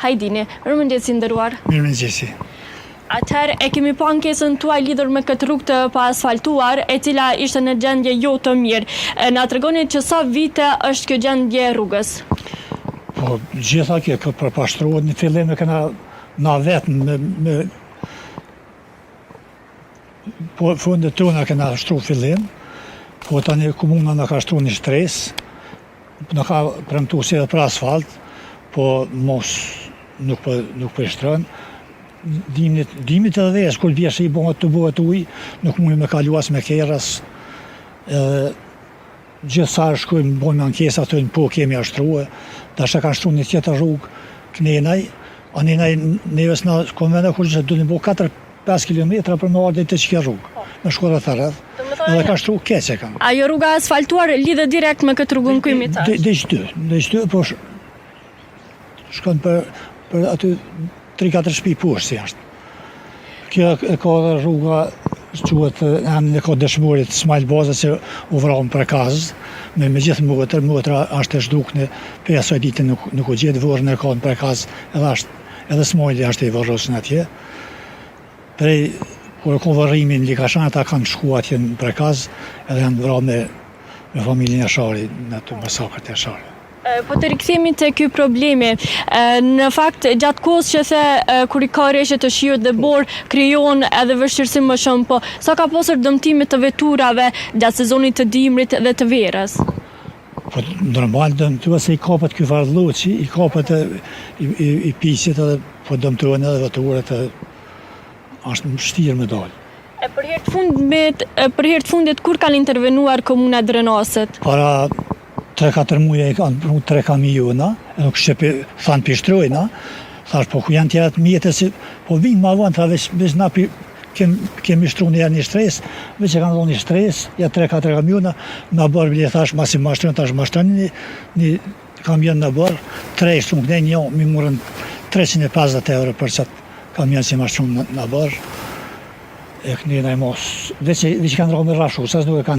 Hajdini, mirëmëngjes i nderuar. Mirëmëngjes. Atëherë e kemi pa ankesën tuaj lidhur me këtë rrugë të paasfaltuar, e cila ishte në gjendje jo të mirë. Na tregoni që sa vite është kjo gjendje e rrugës? Po gjitha kjo përpashtrohet në fillim na vetë me po fundet tona kena shtru fillim, po tani komuna na ka shtru një stres, na ka premtu si edhe për asfalt, po mos nuk po shtron. Dimit edhe vesh, kur vjesh i bëhet të bëhet ujë, nuk mund me kalu as me kerras. Gjithsa shkojmë bëjmë ankesa, thonë po kemi ashtruar, tash kanë shtruar një tjetër rrugë Knenaj, anenaj neves na konvena kur do të bëj 4-5 kilometra për me ardhi të çka rrugë. Në shkolla të rreth. Edhe ka shtruar keq e kanë. Ajo rruga asfaltuar lidhet direkt me këtë rrugën ku jemi tash. Dhe po shkon për aty 3-4 shtëpi poshtë jashtë. Kjo ka rruga quhet emri e ka dëshmorit Smajl Baza që u vran për kaz me gjithë motra është e zhdukne 5 ditë nuk u gjet vorrën e kanë për kaz edhe Smajli është i varrosun atje. Prej kur ka varrimin Likashan ata kanë shkuar atje në prekaz edhe janë vrarë me familjen e Sharit në atë masakrat e Sharit. Po të rikthemi te ky problemi. Në fakt gjatë kohës që the kur i ka rreshtje të shiut dhe borë krijon edhe vështirësi më shumë, po sa ka pasur dëmtime të veturave gjatë sezonit të dimrit dhe të verës? Po normal dëmtuar se i kapet ky varrlloçi, i kapet i pisit edhe po dëmtohen edhe veturat është vështirë me dalë. Për herë të fundit kur kanë intervenuar komuna Drenaset? Para 3-4 muaj kanë pru 3 kamiona, nuk shqepi thanë pishtrojna, thash po ku janë tjerat mjetës, po vinë ma vonë, veç na kemi shtru një stres, veç e kanë dhonë një stres, ja 3-4 kamiona, na bërë bile thash, masi mashtron, tash mashtron një kamion na bërë, 3 shtru këne një, mi murën 350 euro për qatë kamion që mashtron na bërë, e këne na i mos, veç kanë dhonë me rashu, sas nuk e kanë